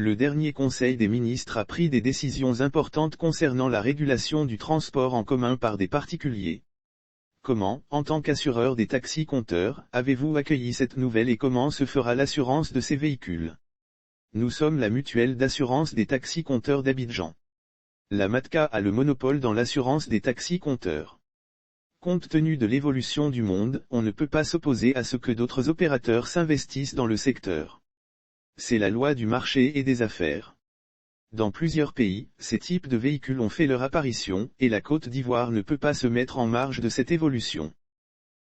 Le dernier Conseil des ministres a pris des décisions importantes concernant la régulation du transport en commun par des particuliers. Comment, en tant qu'assureur des taxis-compteurs, avez-vous accueilli cette nouvelle et comment se fera l'assurance de ces véhicules? Nous sommes la mutuelle d'assurance des taxis-compteurs d'Abidjan. La MATCA a le monopole dans l'assurance des taxis-compteurs. Compte tenu de l'évolution du monde, on ne peut pas s'opposer à ce que d'autres opérateurs s'investissent dans le secteur. C'est la loi du marché et des affaires. Dans plusieurs pays, ces types de véhicules ont fait leur apparition, et la Côte d'Ivoire ne peut pas se mettre en marge de cette évolution.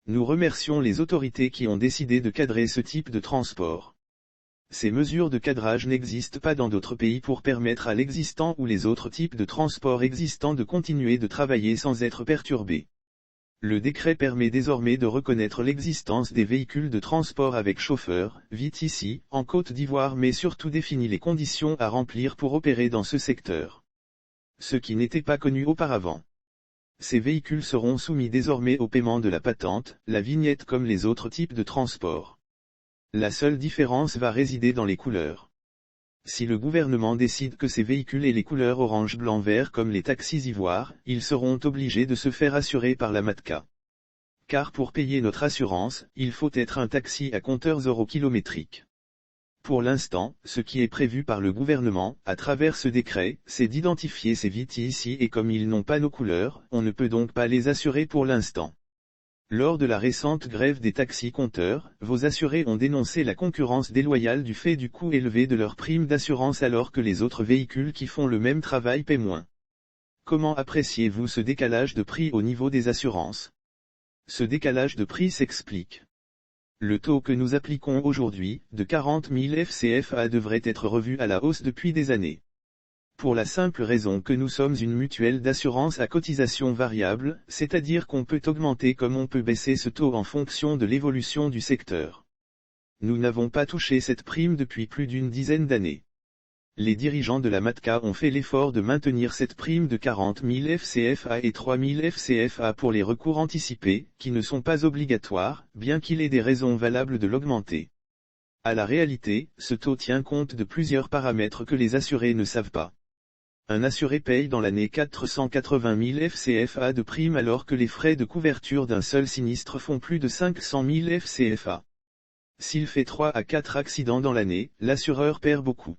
Nous remercions les autorités qui ont décidé de cadrer ce type de transport. Ces mesures de cadrage n'existent pas dans d'autres pays pour permettre à l'existant ou les autres types de transports existants de continuer de travailler sans être perturbés. Le décret permet désormais de reconnaître l'existence des véhicules de transport avec chauffeur, VTC, en Côte d'Ivoire mais surtout définit les conditions à remplir pour opérer dans ce secteur. Ce qui n'était pas connu auparavant. Ces véhicules seront soumis désormais au paiement de la patente, la vignette comme les autres types de transport. La seule différence va résider dans les couleurs. Si le gouvernement décide que ces véhicules aient les couleurs orange blanc vert comme les taxis ivoires, ils seront obligés de se faire assurer par la MATCA. Car pour payer notre assurance, il faut être un taxi à compteur eurokilométrique. Pour l'instant, ce qui est prévu par le gouvernement, à travers ce décret, c'est d'identifier ces VTC et comme ils n'ont pas nos couleurs, on ne peut donc pas les assurer pour l'instant. Lors de la récente grève des taxis-compteurs, vos assurés ont dénoncé la concurrence déloyale du fait du coût élevé de leurs primes d'assurance alors que les autres véhicules qui font le même travail paient moins. Comment appréciez-vous ce décalage de prix au niveau des assurances? Ce décalage de prix s'explique. Le taux que nous appliquons aujourd'hui, de 40 000 FCFA devrait être revu à la hausse depuis des années. Pour la simple raison que nous sommes une mutuelle d'assurance à cotisation variable, c'est-à-dire qu'on peut augmenter comme on peut baisser ce taux en fonction de l'évolution du secteur. Nous n'avons pas touché cette prime depuis plus d'une dizaine d'années. Les dirigeants de la MATCA ont fait l'effort de maintenir cette prime de 40 000 FCFA et 3 000 FCFA pour les recours anticipés, qui ne sont pas obligatoires, bien qu'il ait des raisons valables de l'augmenter. À la réalité, ce taux tient compte de plusieurs paramètres que les assurés ne savent pas. Un assuré paye dans l'année 480 000 FCFA de prime alors que les frais de couverture d'un seul sinistre font plus de 500 000 FCFA. S'il fait 3 à 4 accidents dans l'année, l'assureur perd beaucoup.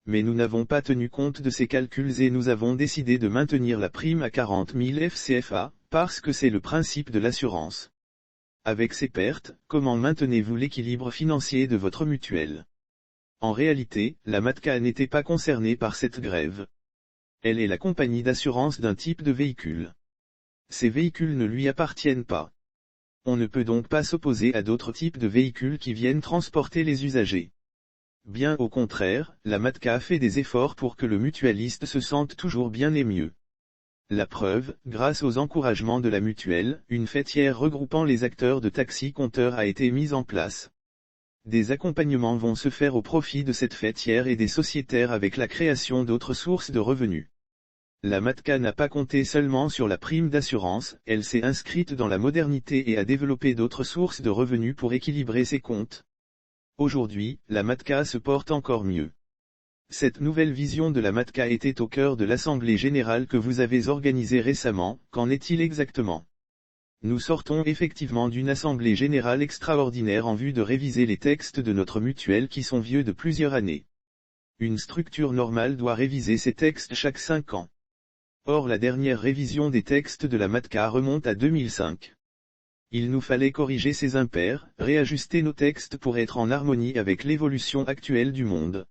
Mais nous n'avons pas tenu compte de ces calculs et nous avons décidé de maintenir la prime à 40 000 FCFA, parce que c'est le principe de l'assurance. Avec ces pertes, comment maintenez-vous l'équilibre financier de votre mutuelle? En réalité, la MATCA n'était pas concernée par cette grève. Elle est la compagnie d'assurance d'un type de véhicule. Ces véhicules ne lui appartiennent pas. On ne peut donc pas s'opposer à d'autres types de véhicules qui viennent transporter les usagers. Bien au contraire, la MATCA fait des efforts pour que le mutualiste se sente toujours bien et mieux. La preuve, grâce aux encouragements de la mutuelle, une fêtière regroupant les acteurs de taxi-compteurs a été mise en place. Des accompagnements vont se faire au profit de cette fêtière et des sociétaires avec la création d'autres sources de revenus. La MATCA n'a pas compté seulement sur la prime d'assurance, elle s'est inscrite dans la modernité et a développé d'autres sources de revenus pour équilibrer ses comptes. Aujourd'hui, la MATCA se porte encore mieux. Cette nouvelle vision de la MATCA était au cœur de l'Assemblée générale que vous avez organisée récemment, qu'en est-il exactement? Nous sortons effectivement d'une assemblée générale extraordinaire en vue de réviser les textes de notre mutuelle qui sont vieux de plusieurs années. Une structure normale doit réviser ses textes chaque 5 ans. Or la dernière révision des textes de la MATCA remonte à 2005. Il nous fallait corriger ces impairs, réajuster nos textes pour être en harmonie avec l'évolution actuelle du monde.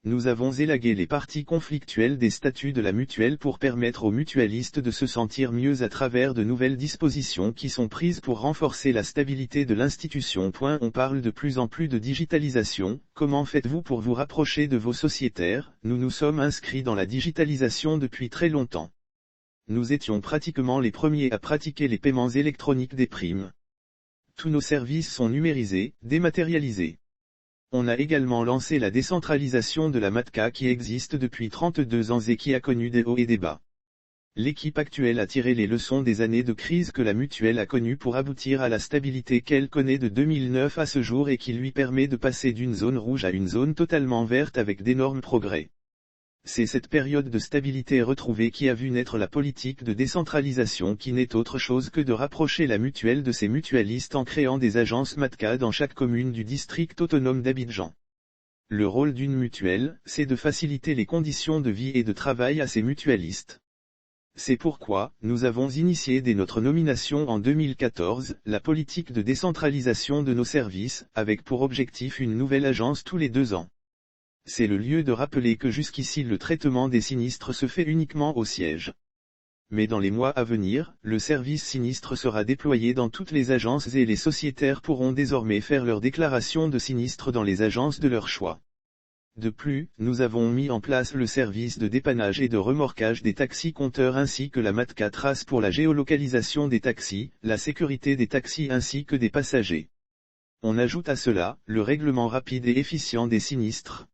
Nous avons élagué les parties conflictuelles des statuts de la mutuelle pour permettre aux mutualistes de se sentir mieux à travers de nouvelles dispositions qui sont prises pour renforcer la stabilité de l'institution. On parle de plus en plus de digitalisation, comment faites-vous pour vous rapprocher de vos sociétaires? Nous nous sommes inscrits dans la digitalisation depuis très longtemps. Nous étions pratiquement les premiers à pratiquer les paiements électroniques des primes. Tous nos services sont numérisés, dématérialisés. On a également lancé la décentralisation de la MATCA qui existe depuis 32 ans et qui a connu des hauts et des bas. L'équipe actuelle a tiré les leçons des années de crise que la mutuelle a connues pour aboutir à la stabilité qu'elle connaît de 2009 à ce jour et qui lui permet de passer d'une zone rouge à une zone totalement verte avec d'énormes progrès. C'est cette période de stabilité retrouvée qui a vu naître la politique de décentralisation qui n'est autre chose que de rapprocher la mutuelle de ses mutualistes en créant des agences MATCA dans chaque commune du district autonome d'Abidjan. Le rôle d'une mutuelle, c'est de faciliter les conditions de vie et de travail à ses mutualistes. C'est pourquoi, nous avons initié dès notre nomination en 2014, la politique de décentralisation de nos services, avec pour objectif une nouvelle agence tous les 2 ans. C'est le lieu de rappeler que jusqu'ici le traitement des sinistres se fait uniquement au siège. Mais dans les mois à venir, le service sinistre sera déployé dans toutes les agences et les sociétaires pourront désormais faire leur déclaration de sinistre dans les agences de leur choix. De plus, nous avons mis en place le service de dépannage et de remorquage des taxis compteurs ainsi que la MATCA Trace pour la géolocalisation des taxis, la sécurité des taxis ainsi que des passagers. On ajoute à cela, le règlement rapide et efficient des sinistres.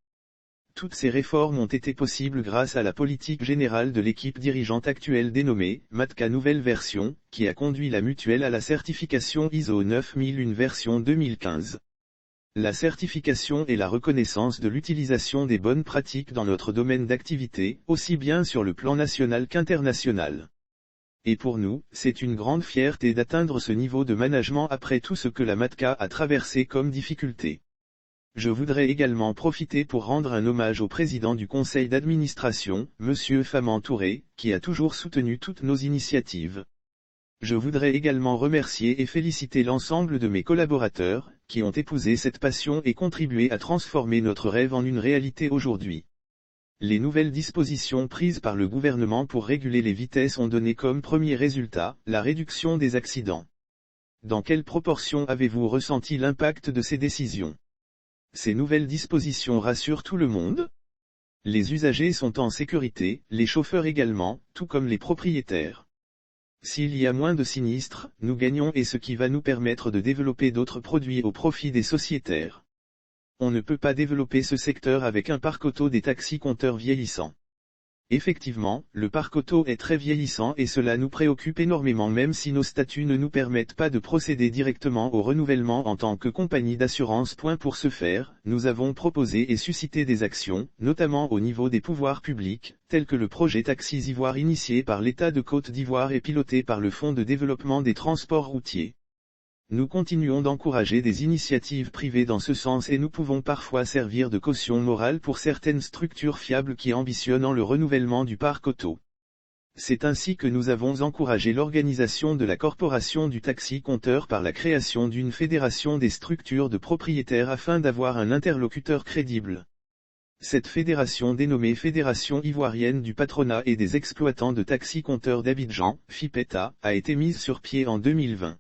Toutes ces réformes ont été possibles grâce à la politique générale de l'équipe dirigeante actuelle dénommée MATCA Nouvelle Version, qui a conduit la mutuelle à la certification ISO 9001 version 2015. La certification est la reconnaissance de l'utilisation des bonnes pratiques dans notre domaine d'activité, aussi bien sur le plan national qu'international. Et pour nous, c'est une grande fierté d'atteindre ce niveau de management après tout ce que la MATCA a traversé comme difficulté. Je voudrais également profiter pour rendre un hommage au président du conseil d'administration, Monsieur Faman Touré, qui a toujours soutenu toutes nos initiatives. Je voudrais également remercier et féliciter l'ensemble de mes collaborateurs, qui ont épousé cette passion et contribué à transformer notre rêve en une réalité aujourd'hui. Les nouvelles dispositions prises par le gouvernement pour réguler les vitesses ont donné comme premier résultat, la réduction des accidents. Dans quelle proportion avez-vous ressenti l'impact de ces décisions? Ces nouvelles dispositions rassurent tout le monde? Les usagers sont en sécurité, les chauffeurs également, tout comme les propriétaires. S'il y a moins de sinistres, nous gagnons et ce qui va nous permettre de développer d'autres produits au profit des sociétaires. On ne peut pas développer ce secteur avec un parc auto des taxis compteurs vieillissants. Effectivement, le parc auto est très vieillissant et cela nous préoccupe énormément même si nos statuts ne nous permettent pas de procéder directement au renouvellement en tant que compagnie d'assurance. Pour ce faire, nous avons proposé et suscité des actions, notamment au niveau des pouvoirs publics, tels que le projet Taxis Ivoire initié par l'État de Côte d'Ivoire et piloté par le Fonds de développement des transports routiers. Nous continuons d'encourager des initiatives privées dans ce sens et nous pouvons parfois servir de caution morale pour certaines structures fiables qui ambitionnent le renouvellement du parc auto. C'est ainsi que nous avons encouragé l'organisation de la corporation du taxi compteur par la création d'une fédération des structures de propriétaires afin d'avoir un interlocuteur crédible. Cette fédération dénommée Fédération ivoirienne du patronat et des exploitants de taxi compteurs d'Abidjan, FIPETA, a été mise sur pied en 2020.